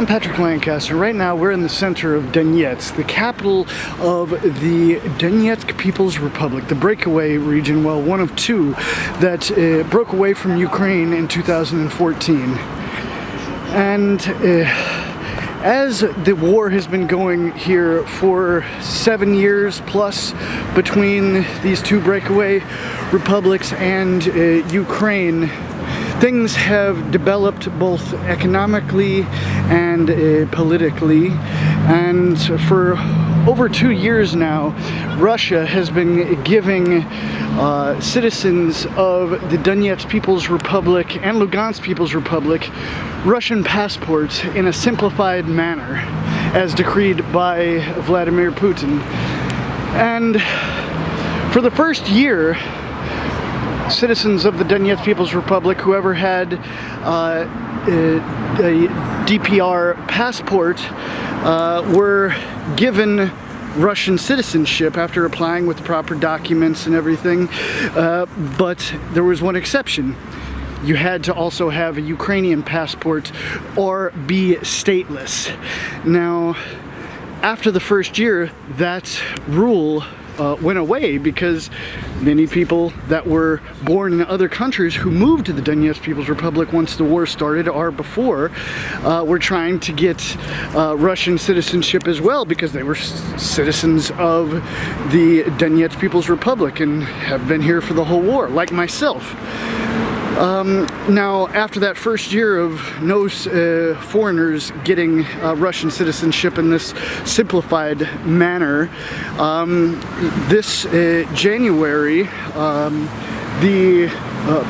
I'm Patrick Lancaster. Right now we're in the center of Donetsk, the capital of the Donetsk People's Republic, the breakaway region, well, one of two that broke away from Ukraine in 2014. And as the war has been going here for 7 years plus between these two breakaway republics and Ukraine, things have developed both economically and politically, and for over 2 years now, Russia has been giving citizens of the Donetsk People's Republic and Lugansk People's Republic Russian passports in a simplified manner, as decreed by Vladimir Putin. And for the first year, citizens of the Donetsk People's Republic, whoever had a DPR passport, were given Russian citizenship after applying with the proper documents and everything, but there was one exception. You had to also have a Ukrainian passport or be stateless. Now, after the first year, that rule went away because many people that were born in other countries who moved to the Donetsk People's Republic once the war started or before were trying to get Russian citizenship as well, because they were citizens of the Donetsk People's Republic and have been here for the whole war, like myself. Now, after that first year of no foreigners getting Russian citizenship in this simplified manner, this January, the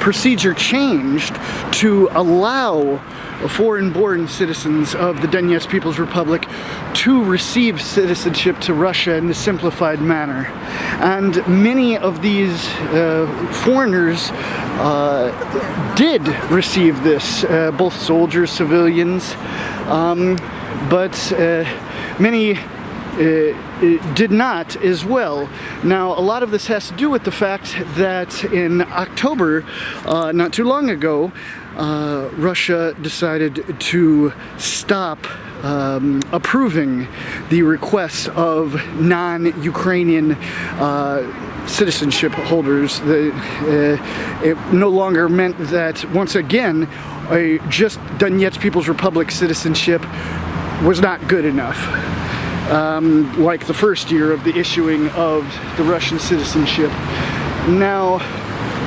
procedure changed to allow foreign-born citizens of the Donetsk People's Republic to receive citizenship to Russia in a simplified manner. And many of these foreigners did receive this, both soldiers, civilians, but many did not as well. Now, a lot of this has to do with the fact that in October, not too long ago, Russia decided to stop approving the requests of non-Ukrainian citizenship holders. It no longer meant that, once again, just Donetsk People's Republic citizenship was not good enough. Like the first year of the issuing of the Russian citizenship. Now,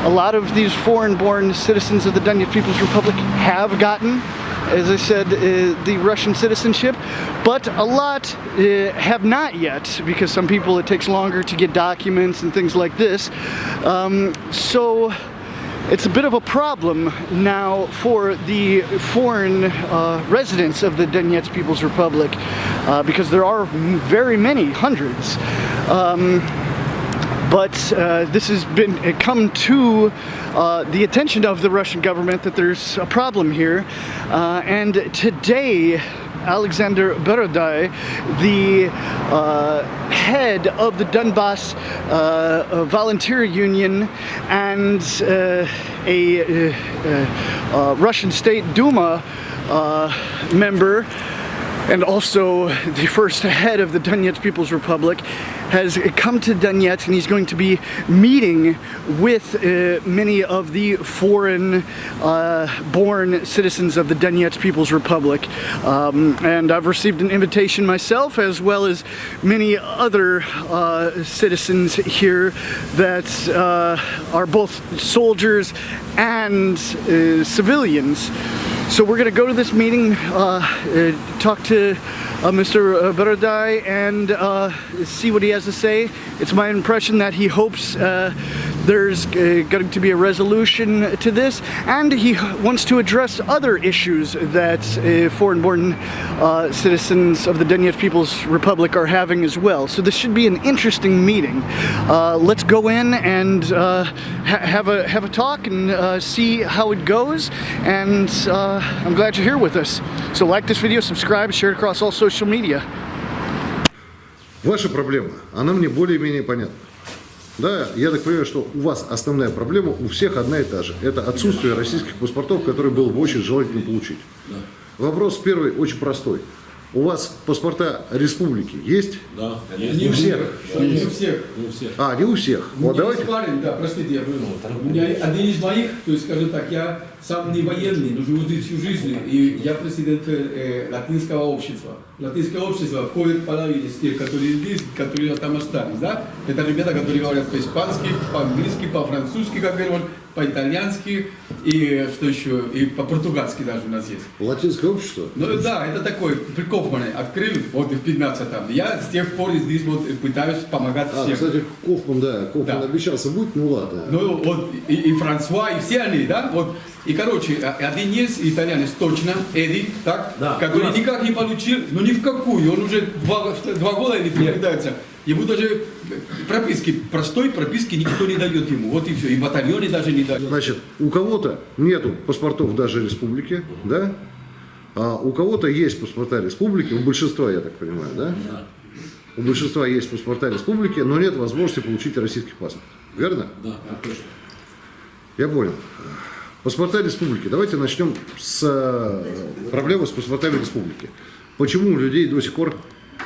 a lot of these foreign-born citizens of the Donetsk People's Republic have gotten, as I said, the Russian citizenship, but a lot have not yet, because some people it takes longer to get documents and things like this. So it's a bit of a problem now for the foreign residents of the Donetsk People's Republic, because there are very many, hundreds. But this has come to the attention of the Russian government that there's a problem here. And today, Alexander Borodai, the head of the Donbass Volunteer Union and a Russian State Duma member, and also the first head of the Donetsk People's Republic, has come to Donetsk, and he's going to be meeting with many of the foreign-born citizens of the Donetsk People's Republic. And I've received an invitation myself, as well as many other citizens here that are both soldiers and civilians. So we're going to go to this meeting, talk to Mr. Borodai, and see what he has to say. It's my impression that he hopes there's going to be a resolution to this, and he wants to address other issues that foreign-born citizens of the Donetsk People's Republic are having as well. So this should be an interesting meeting. Let's go in and have a talk and see how it goes, and I'm glad you're here with us. So like this video, subscribe, share it across all social media. Ваша проблема, она мне более-менее понятна. Да, я так понимаю, что у вас основная проблема у всех одна и та же. Это отсутствие российских паспортов, которые было бы очень желательно получить. Вопрос первый очень простой. У вас паспорта республики есть? Да, У всех? Не у всех. Не у всех. А, не у всех. У Вот меня давайте. есть парень, да, простите, я понял. У меня один из моих, то есть, скажем так, я сам не военный, но живу здесь всю жизнь, и я президент латинского общества. Латинское общество входит половина из тех, которые здесь, которые там остались, да? Это ребята, которые говорят по-испански, по-английски, по-французски, как говорят, по-итальянски, и что еще, и по-португальски даже у нас есть. Латинское общество? Ну да, это такой, при Кофмане открыл, вот в 15-м. Я с тех пор здесь вот пытаюсь помогать всем. Кстати, Кофман, да, Кофман Да. обещался будет, ну ладно. Ну вот и Франсуа, и все они, да, вот. И короче, один есть итальянец точно, Эдди, так, Да, который у нас. никак не получил, ну ни в какую, он уже два года или три пытается. Ему даже прописки, простой прописки никто не дает ему, вот и все, и батальоны даже не дают. Значит, у кого-то нету паспортов даже республики, да? А у кого-то есть паспорта республики, у большинства, я так понимаю, да? Да, У большинства есть паспорта республики, но нет возможности получить российский паспорт. Верно? да, точно. Я понял. Паспорта республики. Давайте начнем с проблемы с паспортами республики. Почему у людей до сих пор,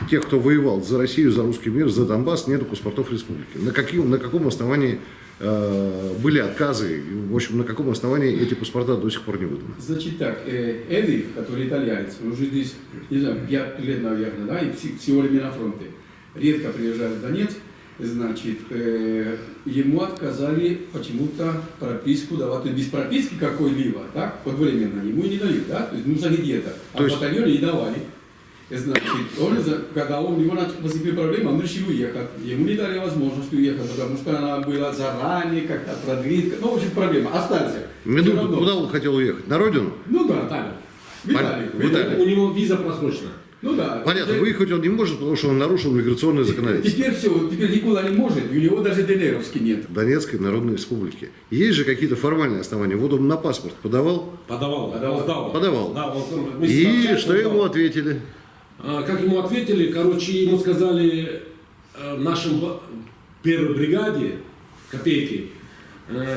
тех, кто воевал за Россию, за русский мир, за Донбасс, нету паспортов республики? На каком основании были отказы? В общем, на каком основании эти паспорта до сих пор не выданы? Значит так, Эдди, который итальянец, он уже здесь, не знаю, 5 лет, наверное, да, и всего время на фронте, редко приезжает в Донецк, значит, ему отказали почему-то прописку давать, то есть без прописки какой-либо, так, вот временно, ему и не дают, да, то есть нужно где-то, а То в есть- батальоне не давали. Значит, когда у него возникли проблемы, он решил уехать. Ему не дали возможность уехать, потому что она была заранее как-то продлить. Ну, в общем, проблема. Остался. Всё Минуту, равно. куда он хотел уехать? На родину? Ну да, Италия. в Италию. В Италию. У него виза просрочена. Ну да. Понятно, Теперь- выехать он не может, потому что он нарушил миграционное законодательство Теперь все, теперь никуда не может, у него даже ДНРовский нет. Донецкой Народной Республики. Есть же какие-то формальные основания. Вот он на паспорт подавал, Подавал. Подавал. Он сдал. Подавал. Да, он там вместе с и общагой что сдал. ему ответили? Как ему ответили, короче, ему сказали в нашем первой бригаде, копейки,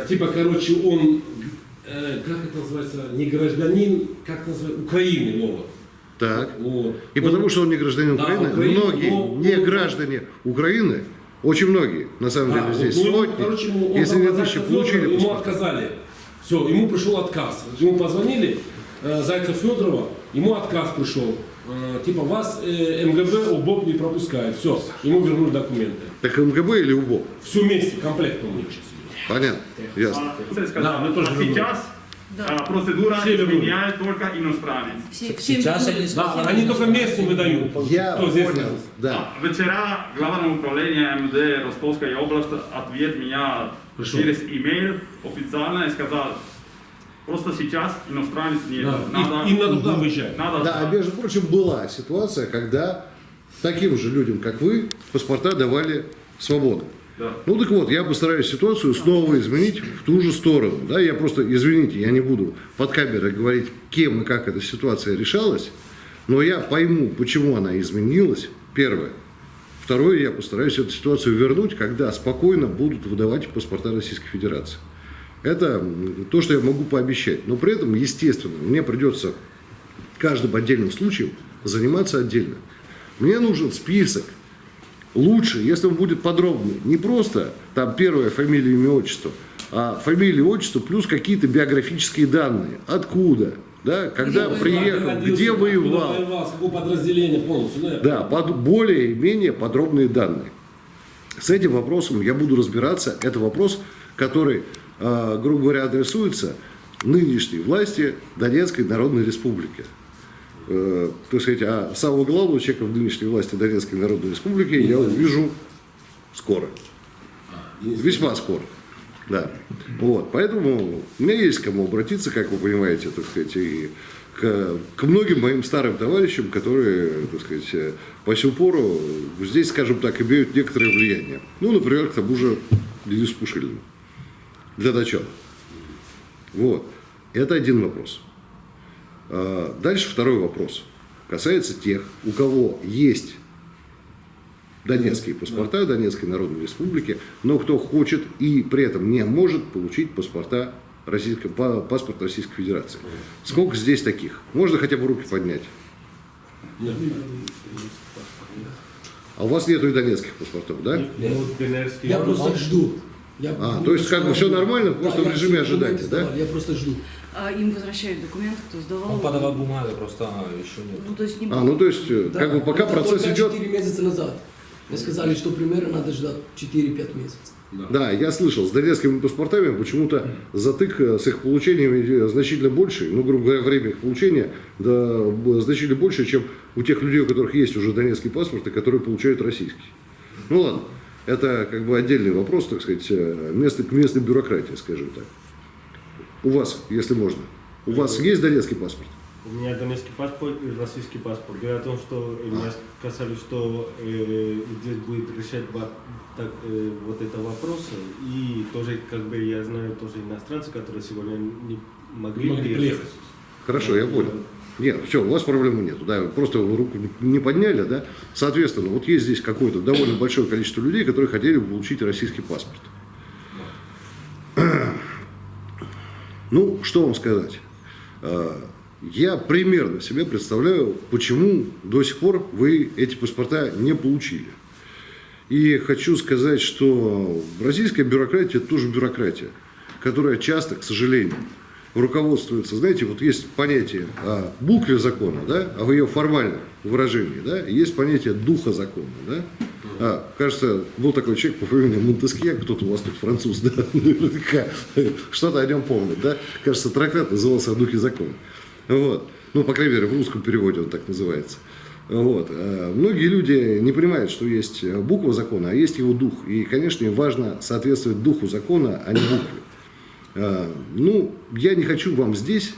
типа, короче, он, как это называется, не гражданин, как называется, Украины, ну вот. Так. Вот. И потому что он не гражданин Да, Украины, Украина, многие но- не граждане Украины, очень многие, на самом Да, деле, здесь ну, ему, сотни, короче, он если там не на тысячи, Зайцев получили Фёдорова, ему паспорт. отказали. Все, ему пришел отказ. Ему позвонили, Зайцев Федорова, ему отказ пришел. Типа вас МГБ, УБОП не пропускает. Все, ему вернули документы. Так МГБ или УБО? Все вместе, комплект у них сейчас. Понятно, ясно. Да, мы тоже сейчас процедура Все вернули. меняет только иностранец. Сейчас они Да, они только местные выдают. Я Кто здесь понял, находится. да. Вчера Главное управление МВД Ростовской области ответ меня Пришел. через имейл официально и сказал, просто сейчас иностранец нет. Да, им надо туда выезжать. надо Да, а между прочим, была ситуация, когда таким же людям, как вы, паспорта давали свободу. Да. Ну так вот, я постараюсь ситуацию снова изменить в ту же сторону. Да, я просто, извините, я не буду под камерой говорить, кем и как эта ситуация решалась, но я пойму, почему она изменилась, первое. Второе, я постараюсь эту ситуацию вернуть, когда спокойно будут выдавать паспорта Российской Федерации. Это то, что я могу пообещать. Но при этом, естественно, мне придется каждым отдельным случаем заниматься отдельно. Мне нужен список. Лучше, если он будет подробный. Не просто там первая фамилия, имя, отчество, а фамилия, отчество плюс какие-то биографические данные. Откуда? Да, когда приехал, где воевал. С какого подразделения полностью. Ну, Да, более-менее подробные данные. С этим вопросом я буду разбираться. Это вопрос, который, грубо говоря, адресуется нынешней власти Донецкой Народной Республики. Так сказать, а самого главного человека в нынешней власти Донецкой Народной Республики я увижу скоро. Весьма скоро. Да. Вот. Поэтому у меня есть к кому обратиться, как вы понимаете, так сказать, и к многим моим старым товарищам, которые, так сказать, по сю пору здесь, скажем так, имеют некоторое влияние. Ну, например, к тому же Денису Пушилину. Для начала. Вот. Это один вопрос. Дальше второй вопрос. Касается тех, у кого есть донецкие паспорта Донецкой Народной Республики, но кто хочет и при этом не может получить паспорта паспорт Российской Федерации. Сколько здесь таких? Можно хотя бы руки поднять? Нет. А у вас нету и донецких паспортов, да? Я просто жду. То есть как бы все нормально, просто в режиме ожидания, да? Я просто жду. Им возвращают документы, кто сдавал. Он подавал бумагу, просто она еще нет. Ну, то есть не То есть, как бы пока Это процесс только идет. 4 месяца назад. Мне сказали, что примерно надо ждать 4-5 месяцев. Да, я слышал, с донецкими паспортами почему-то затык с их получением значительно больше, грубо говоря, время их получения значительно больше, чем у тех людей, у которых есть уже донецкий паспорт и которые получают российский. Ну ладно, это как бы отдельный вопрос, так сказать, к местной бюрократии, скажем так. У вас, если можно. У вас есть донецкий паспорт? У меня донецкий паспорт и российский паспорт. Дело в том, что мне сказали, что здесь будет решать вот это вопросы. И тоже, как бы, я знаю тоже иностранцы, которые сегодня не могли приехать. Хорошо, я понял. Нет, все, у вас проблемы нету, да, просто вы руку не подняли, да. Соответственно, вот есть здесь какое-то довольно большое количество людей, которые хотели бы получить российский паспорт. Ну, что вам сказать? Я примерно себе представляю, почему до сих пор вы эти паспорта не получили. И хочу сказать, что российская бюрократия – это тоже бюрократия, которая часто, к сожалению, руководствуется, знаете, вот есть понятие о букве закона, да, о ее формальном выражении, да, и есть понятие духа закона, да. Кажется, был такой человек по фамилии Монтескье, кто-то у вас тут француз, да, что-то о нем помнит, да, кажется, трактат назывался «О духе закона». Вот. Ну, по крайней мере, в русском переводе он так называется. Вот. Многие люди не понимают, что есть буква закона, а есть его дух. И, конечно, им важно соответствовать духу закона, а не букве. Ну, я не хочу вам здесь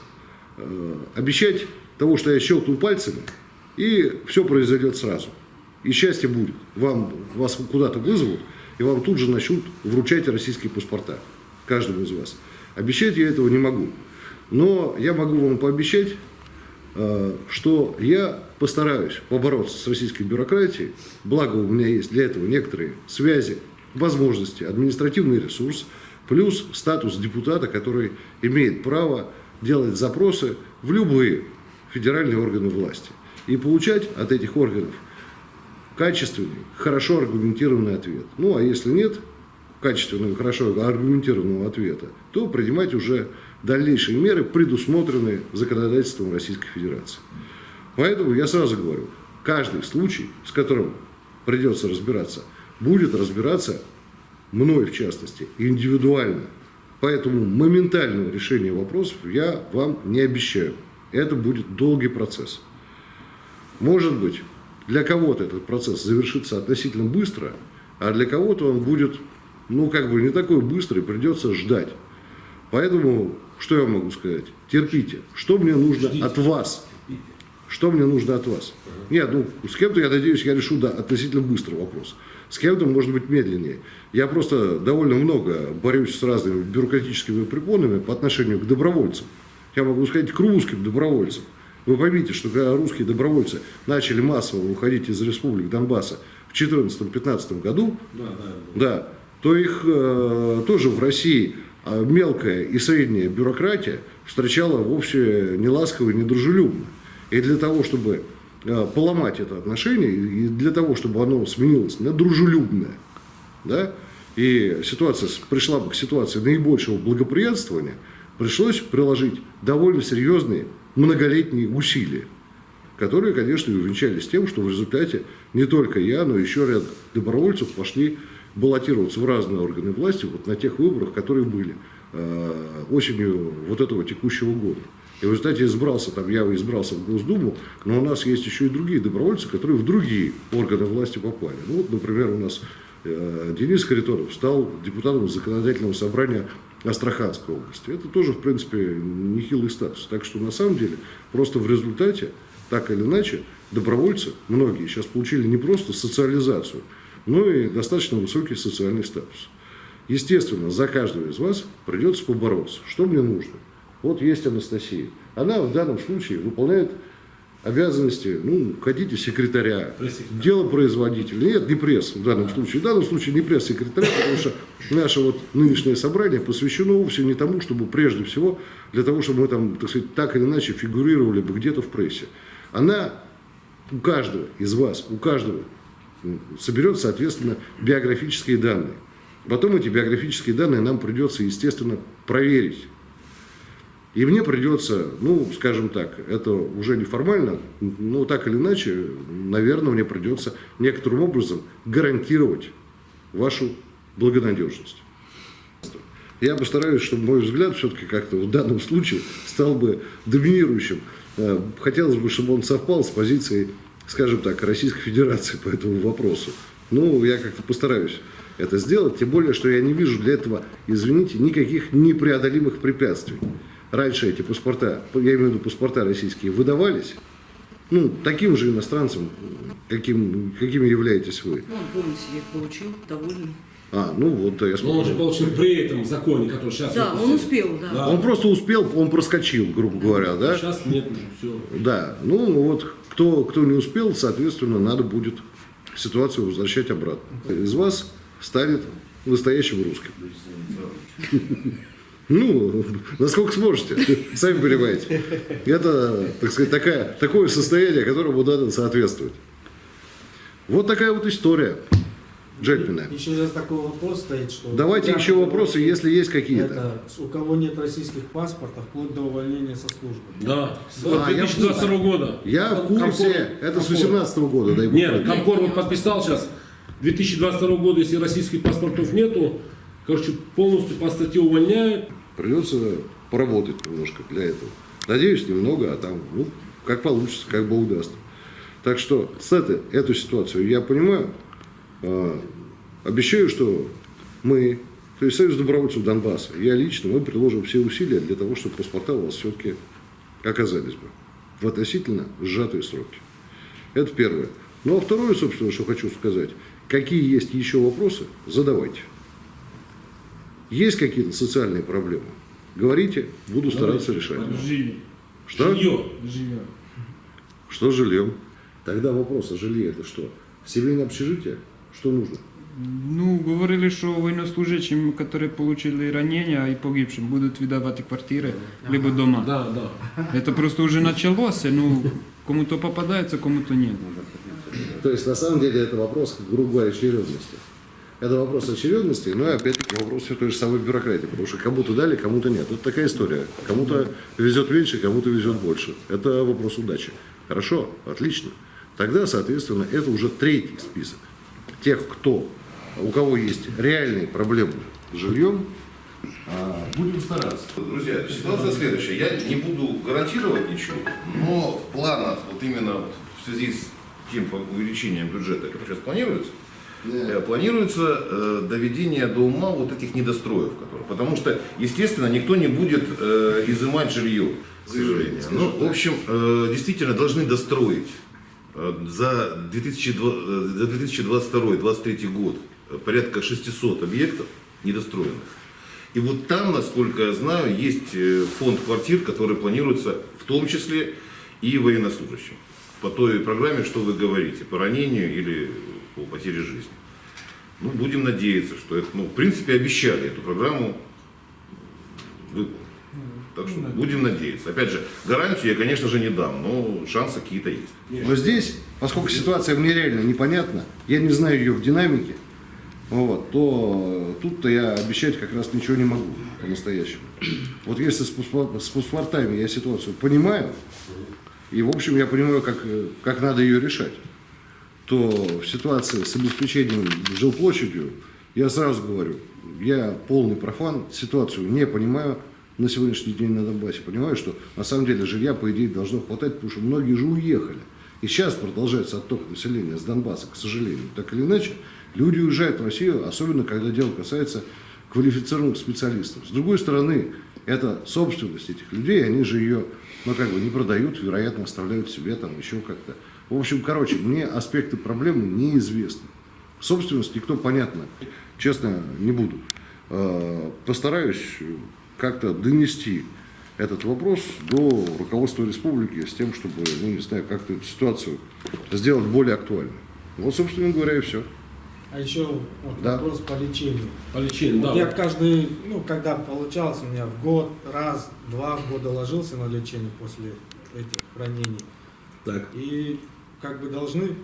обещать того, что я щелкну пальцами, и все произойдет сразу. И счастье будет. Вас куда-то вызовут, и вам тут же начнут вручать российские паспорта. Каждому из вас. Обещать я этого не могу. Но я могу вам пообещать, что я постараюсь побороться с российской бюрократией, благо у меня есть для этого некоторые связи, возможности, административный ресурс, плюс статус депутата, который имеет право делать запросы в любые федеральные органы власти и получать от этих органов качественный, хорошо аргументированный ответ. Ну, а если нет качественного, хорошо аргументированного ответа, то принимать уже дальнейшие меры, предусмотренные законодательством Российской Федерации. Поэтому я сразу говорю, каждый случай, с которым придется разбираться, будет разбираться мной в частности, индивидуально. Поэтому моментального решения вопросов я вам не обещаю. Это будет долгий процесс. Может быть, для кого-то этот процесс завершится относительно быстро, а для кого-то он будет, не такой быстрый, придется ждать. Поэтому, что я могу сказать? Терпите. Что мне нужно от вас? Что мне нужно от вас? Нет, с кем-то, я надеюсь, я решу относительно быстрый вопрос. С кем-то, может быть, медленнее. Я просто довольно много борюсь с разными бюрократическими препонами по отношению к добровольцам. Я могу сказать, к русским добровольцам. Вы поймите, что когда русские добровольцы начали массово уходить из республик Донбасса в 2014-2015 году, то их тоже в России мелкая и средняя бюрократия встречала вовсе не ласково и не дружелюбно. И для того, чтобы поломать это отношение, и для того, чтобы оно сменилось на дружелюбное, да, и ситуация пришла бы к ситуации наибольшего благоприятствования, пришлось приложить довольно серьезные многолетние усилия, которые, конечно, и увенчались тем, что в результате не только я, но еще ряд добровольцев пошли баллотироваться в разные органы власти вот на тех выборах, которые были осенью вот этого текущего года. И в результате я избрался в Госдуму, но у нас есть еще и другие добровольцы, которые в другие органы власти попали. Ну, вот, например, у нас Денис Харитонов стал депутатом законодательного собрания Астраханской области. Это тоже, в принципе, нехилый статус. Так что, на самом деле, просто в результате, так или иначе, добровольцы, многие сейчас получили не просто социализацию, но и достаточно высокий социальный статус. Естественно, за каждого из вас придется побороться. Что мне нужно? Вот есть Анастасия. Она в данном случае выполняет обязанности, ну, хотите, секретаря, Пресс-секретаря. делопроизводителя. Нет, не пресс в данном случае. В данном случае не пресс-секретаря, потому что наше вот нынешнее собрание посвящено вовсе не тому, чтобы прежде всего, для того, чтобы мы там, так сказать, так или иначе фигурировали бы где-то в прессе. Она у каждого из вас, у каждого соберет, соответственно, биографические данные. Потом эти биографические данные нам придется, естественно, проверить. И мне придется, ну, скажем так, это уже не формально, но так или иначе, наверное, мне придется некоторым образом гарантировать вашу благонадежность. Я постараюсь, чтобы мой взгляд все-таки как-то в данном случае стал бы доминирующим. Хотелось бы, чтобы он совпал с позицией, скажем так, Российской Федерации по этому вопросу. Ну, я как-то постараюсь это сделать, тем более, что я не вижу для этого, извините, никаких непреодолимых препятствий. Раньше эти паспорта, я имею в виду паспорта российские, выдавались, ну, таким же иностранцам, какими являетесь вы. Ну, он, помните, я их получил, довольный. Ну вот, да, я Но он же смотрю. получил при этом законе, который сейчас... Да, он успел, да. Да. Он просто успел, он проскочил, грубо говоря, да? Сейчас нет уже, все. Да, ну вот, кто не успел, соответственно, надо будет ситуацию возвращать обратно. Из вас станет настоящим русским. Ну, насколько сможете, сами понимаете. Это, так сказать, такое состояние, которому надо соответствовать. Вот такая вот история. Джентльмены. Еще сейчас такой вопрос стоит, что... Давайте еще вопросы, если есть какие-то. Это, у кого нет российских паспортов, вплоть до увольнения со службы. Да, с я 2022 года. Я в курсе, это с 2018 года, дай бог. Нет, Комкор вот подписал сейчас, 2022 года, если российских паспортов нету, короче, полностью по статье увольняют. Придется поработать немножко для этого. Надеюсь, немного, а там, ну, как получится, как Бог даст. Так что эту ситуацию я понимаю. Обещаю, что мы, то есть Союз добровольцев Донбасса, я лично, мы приложим все усилия для того, чтобы паспорта у вас все-таки оказались бы в относительно сжатые сроки. Это первое. Ну а второе, собственно, что хочу сказать, какие есть еще вопросы, задавайте. Есть какие-то социальные проблемы? Говорите, буду стараться решать. Жилье. Что? Жилье. Что с жильем? Тогда вопрос о жилье это что? Семейное общежитие? Что нужно? Ну, говорили, що военнослужащим, які получили ранения и погибшим, будут выдавать квартиры, либо дома. Да, да. Это просто уже началось, ну, кому-то попадается, кому-то нет. То есть, на самом деле, это вопрос, грубо говоря, очередности. Это вопрос очередности, но и опять-таки вопрос все той же самой бюрократии, потому что кому-то дали, кому-то нет. Это такая история. Кому-то везет меньше, кому-то везет больше. Это вопрос удачи. Хорошо, отлично. Тогда, соответственно, это уже третий список тех, у кого есть реальные проблемы с жильем, будем стараться. Друзья, ситуация следующая. Я не буду гарантировать ничего, но в планах, вот именно в связи с тем увеличением бюджета, который сейчас планируется, планируется доведение до ума вот этих недостроев, потому что, естественно, никто не будет изымать жилье, к сожалению. Ну, в общем, действительно должны достроить за 2022-2023 год порядка 600 объектов недостроенных. И вот там, насколько я знаю, есть фонд квартир, который планируется в том числе и военнослужащим. По той программе, что вы говорите, по ранению или по потере жизни. Ну, будем надеяться, что это, в принципе, обещали эту программу выполнить. Так что будем надеяться. Опять же, гарантию я, конечно же, не дам, но шансы какие-то есть. Но здесь, поскольку ситуация мне реально непонятна, я не знаю ее в динамике, то тут-то я обещать как раз ничего не могу по-настоящему. Вот если с паспортами я ситуацию понимаю, и в общем я понимаю, как надо ее решать, то в ситуации с обеспечением жилплощадью, я сразу говорю, я полный профан, ситуацию не понимаю на сегодняшний день на Донбассе. Понимаю, что на самом деле жилья, по идее, должно хватать, потому что многие же уехали. И сейчас продолжается отток населения с Донбасса, к сожалению. Так или иначе, люди уезжают в Россию, особенно когда дело касается квалифицированных специалистов. С другой стороны, это собственность этих людей, они же ее, не продают, вероятно, оставляют себе там еще как-то. В общем, мне аспекты проблемы неизвестны. Собственность никто, понятно, честно, не буду. Постараюсь как-то донести этот вопрос до руководства республики с тем, чтобы, ну не знаю, как-то эту ситуацию сделать более актуальной. Вот, собственно говоря, и все. А еще вот Да. вопрос по лечению. По лечению, Вот да. я каждый, ну, когда получалось, у меня в год, два года ложился на лечение после этих ранений. Так. И как бы должны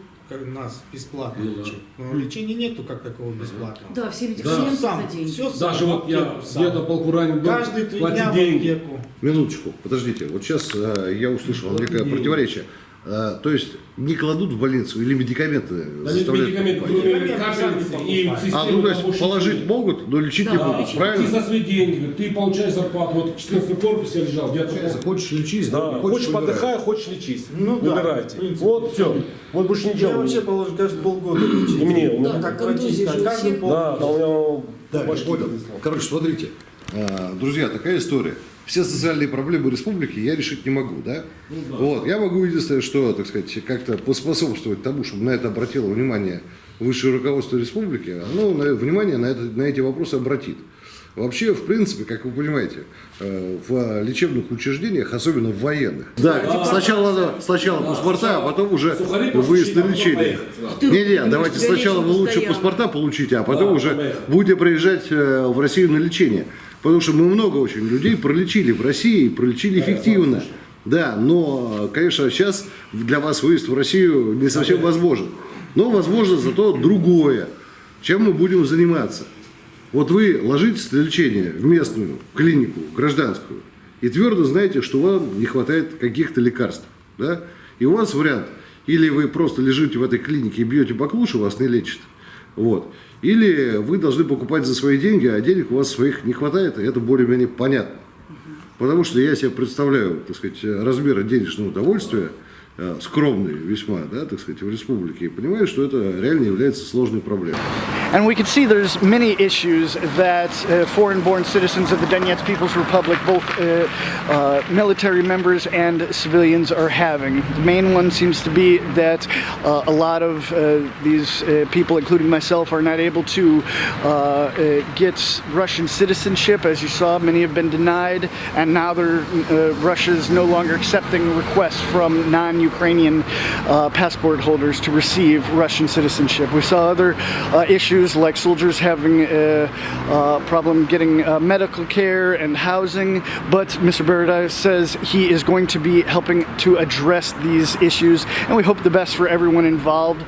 нас бесплатно Ну да. лечить. Но лечения нету как такого бесплатного. Да, все Да. медикаменты Сам, за деньги. все Даже вот я где-то полку ранен был, Каждые 3 платить дня в деньги. аптеку. Минуточку, подождите, вот сейчас я услышал некое противоречие. То есть не кладут в больницу или медикаменты Да нет, заставляют медикаменты, покупать? кроме Медикаменты капельницы сами и покупают. систему Ну то есть помощи. положить могут, но лечить не Да, будут, ты правильно? за свои деньги, ты получаешь зарплату. Вот в 14 корпусе я лежал, где-то Хочешь лечись, да, хочешь подыхай, хочешь лечись. Ну да, Выбирайте. в принципе. Вот все. Вот больше Я ничего. вообще положил, каждые полгода лечить. И мне, у меня. Да, Как контузии врачи, же у каждый всех. полгода. Да, у меня Да, я понял. Короче, смотрите, друзья, такая история. Все социальные проблемы республики я решить не могу, да? Вот, я могу единственное, что, так сказать, как-то поспособствовать тому, чтобы на это обратило внимание высшее руководство республики, оно внимание на эти вопросы обратит. Вообще, в принципе, как вы понимаете, в лечебных учреждениях, особенно в военных. Да, сначала паспорта, а потом уже Сухари выезд на получить, а потом лечение. поехать. Не-не, давайте сначала вы лучше постоянно. паспорта получите, а потом Да, уже поехали. будете приезжать в Россию на лечение. Потому что мы много очень людей пролечили в России, пролечили эффективно. Да, но, конечно, сейчас для вас выезд в Россию не совсем возможен. Но возможно зато другое, чем мы будем заниматься. Вот вы ложитесь на лечение в местную клинику, гражданскую, и твердо знаете, что вам не хватает каких-то лекарств. Да? И у вас вариант, или вы просто лежите в этой клинике и бьете баклуши, вас не лечат. Вот. Или вы должны покупать за свои деньги, а денег у вас своих не хватает, и это более-менее понятно. Потому что я себе представляю, так сказать, размеры денежного удовольствия, скромные весьма, да, так сказать, в республике, и понимаю, что это реально является сложной проблемой. And we can see there's many issues that foreign-born citizens of the Donetsk People's Republic, both military members and civilians, are having. The main one seems to be that a lot of these people, including myself, are not able to get Russian citizenship. As you saw, many have been denied, and now Russia is no longer accepting requests from non-Ukrainian passport holders to receive Russian citizenship. We saw other issues like soldiers having a problem getting medical care and housing, but Mr. Berida says he is going to be helping to address these issues, and we hope the best for everyone involved.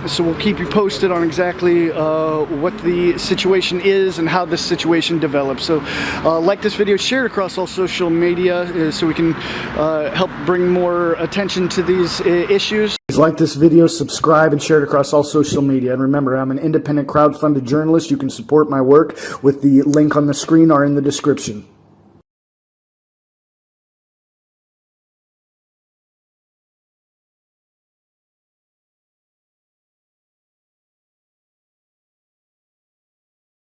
So we'll keep you posted on exactly what the situation is and how this situation develops. So like this video, share it across all social media so we can help bring more attention to these issues. Please like this video, subscribe, and share it across all social media. And remember, I'm an independent crowd-funded journalist. You can support my work with the link on the screen or in the description.